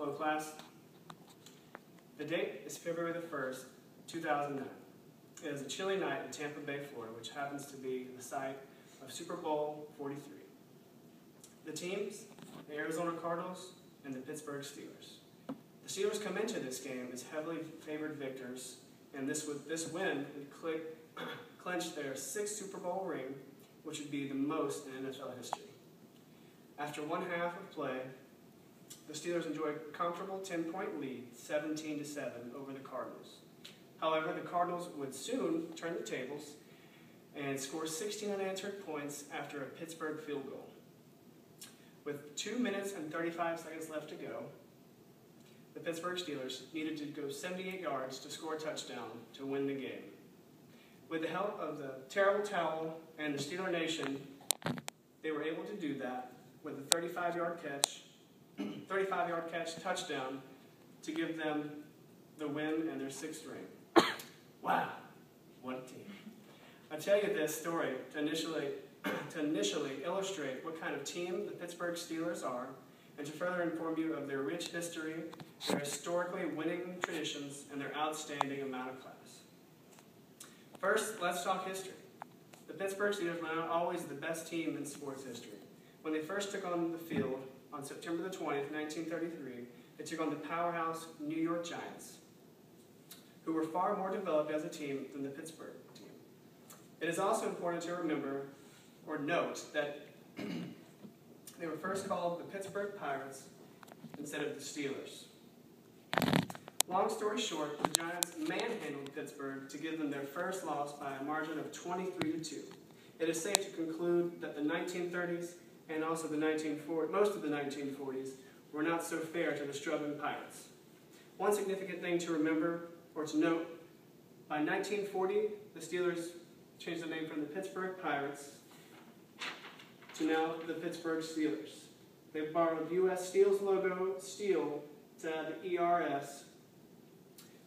Hello, class. The date is February the 1st, 2009. It is a chilly night in Tampa Bay, Florida, which happens to be the site of Super Bowl 43. The teams, the Arizona Cardinals and the Pittsburgh Steelers. The Steelers come into this game as heavily favored victors, and this win would clinch their 6th Super Bowl ring, which would be the most in NFL history. After one half of play, the Steelers enjoyed a comfortable 10-point lead, 17-7, over the Cardinals. However, the Cardinals would soon turn the tables and score 16 unanswered points after a Pittsburgh field goal. With 2 minutes and 35 seconds left to go, the Pittsburgh Steelers needed to go 78 yards to score a touchdown to win the game. With the help of the Terrible Towel and the Steeler Nation, they were able to do that with a 35-yard catch touchdown to give them the win and their 6th ring. Wow, what a team. I tell you this story to initially illustrate what kind of team the Pittsburgh Steelers are, and to further inform you of their rich history, their historically winning traditions, and their outstanding amount of class. First, let's talk history. The Pittsburgh Steelers were not always the best team in sports history. When they first took on the field on September the 20th, 1933, they took on the powerhouse New York Giants, who were far more developed as a team than the Pittsburgh team. It is also important to remember or note that they were first called the Pittsburgh Pirates instead of the Steelers. Long story short, the Giants manhandled Pittsburgh to give them their first loss by a margin of 23-2. It is safe to conclude that the 1930s and also most of the 1940s were not so fair to the struggling Pirates. One significant thing to remember or to note, by 1940, the Steelers changed the name from the Pittsburgh Pirates to now the Pittsburgh Steelers. They borrowed U.S. Steel's logo, Steel, to add the ERS,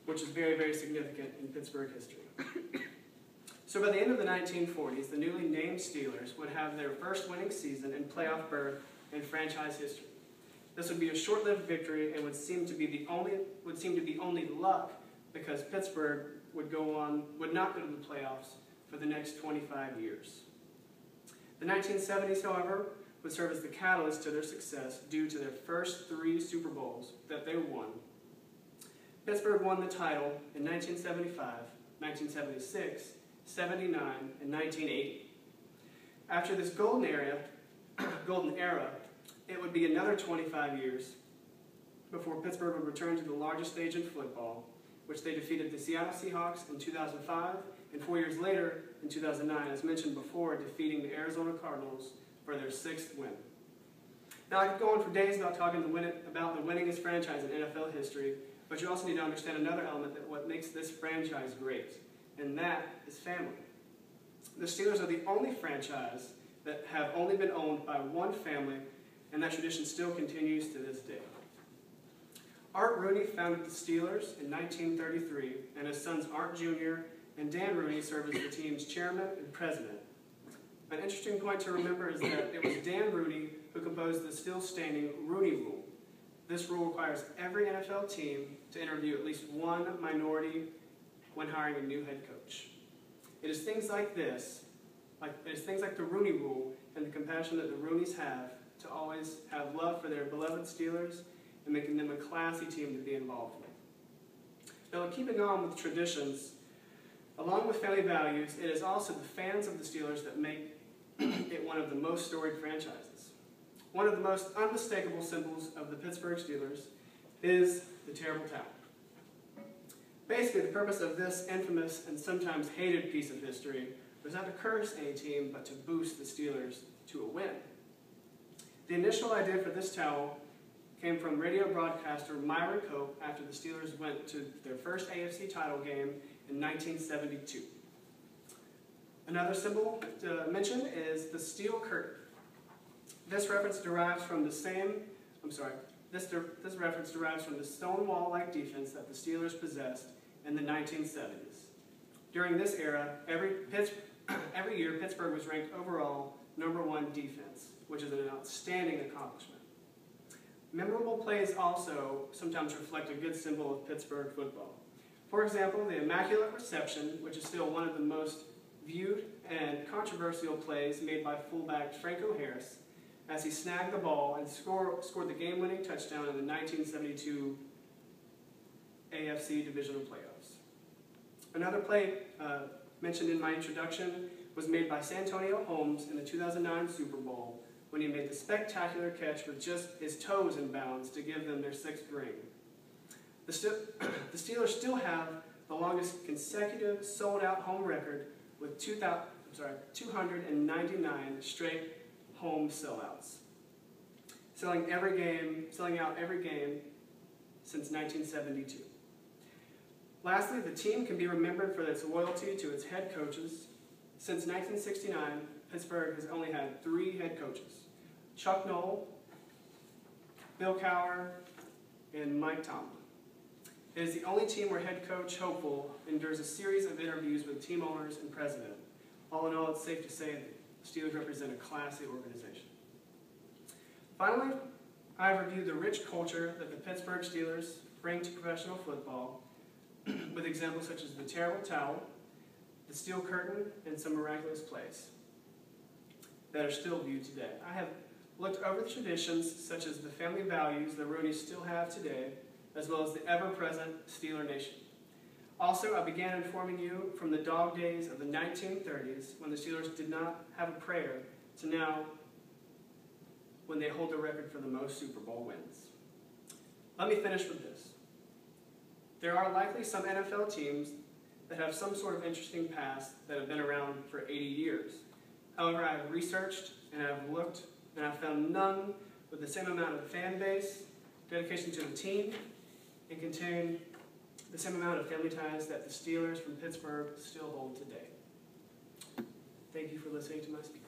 which is very, very significant in Pittsburgh history. So by the end of the 1940s, the newly named Steelers would have their first winning season and playoff berth in franchise history. This would be a short-lived victory and would seem to be only luck, because Pittsburgh would not go to the playoffs for the next 25 years. The 1970s, however, would serve as the catalyst to their success due to their first 3 Super Bowls that they won. Pittsburgh won the title in 1975, 1976, 79, and 1980. After this golden era, it would be another 25 years before Pittsburgh would return to the largest stage in football, which they defeated the Seattle Seahawks in 2005, and 4 years later, in 2009, as mentioned before, defeating the Arizona Cardinals for their 6th win. Now, I could go on for days about talking about the winningest franchise in NFL history, but you also need to understand another element that what makes this franchise great, and that is family. The Steelers are the only franchise that have only been owned by one family, and that tradition still continues to this day. Art Rooney founded the Steelers in 1933, and his sons Art Jr. and Dan Rooney served as the team's chairman and president. An interesting point to remember is that it was Dan Rooney who composed the still-standing Rooney Rule. This rule requires every NFL team to interview at least one minority when hiring a new head coach. It is things like this, the Rooney Rule, and the compassion that the Rooneys have to always have love for their beloved Steelers and making them a classy team to be involved with. Now, keeping on with traditions, along with family values, it is also the fans of the Steelers that make it one of the most storied franchises. One of the most unmistakable symbols of the Pittsburgh Steelers is the Terrible Towel. Basically, the purpose of this infamous and sometimes hated piece of history was not to curse any team, but to boost the Steelers to a win. The initial idea for this towel came from radio broadcaster Myron Cope after the Steelers went to their first AFC title game in 1972. Another symbol to mention is the steel curtain. This reference derives from the Stonewall-like defense that the Steelers possessed in the 1970s. During this era, every year Pittsburgh was ranked overall #1 defense, which is an outstanding accomplishment. Memorable plays also sometimes reflect a good symbol of Pittsburgh football. For example, the Immaculate Reception, which is still one of the most viewed and controversial plays made by fullback Franco Harris, as he snagged the ball and scored the game-winning touchdown in the 1972 AFC Divisional Playoffs. Another play mentioned in my introduction was made by Santonio Holmes in the 2009 Super Bowl when he made the spectacular catch with just his toes in bounds to give them their 6th ring. The Steelers still have the longest consecutive sold-out home record with 299 straight home sellouts, selling out every game since 1972. Lastly, the team can be remembered for its loyalty to its head coaches. Since 1969, Pittsburgh has only had 3 head coaches: Chuck Noll, Bill Cowher, and Mike Tomlin. It is the only team where head coach Hopeful endures a series of interviews with team owners and president. All in all, it's safe to say that the Steelers represent a classy organization. Finally, I have reviewed the rich culture that the Pittsburgh Steelers bring to professional football with examples such as the terrible towel, the steel curtain, and some miraculous plays that are still viewed today. I have looked over the traditions such as the family values the Rooneys still have today, as well as the ever-present Steeler Nation. Also, I began informing you from the dog days of the 1930s when the Steelers did not have a prayer to now when they hold the record for the most Super Bowl wins. Let me finish with this. There are likely some NFL teams that have some sort of interesting past that have been around for 80 years. However, I have researched and I have looked and I have found none with the same amount of fan base, dedication to the team, and contain the same amount of family ties that the Steelers from Pittsburgh still hold today. Thank you for listening to my speech.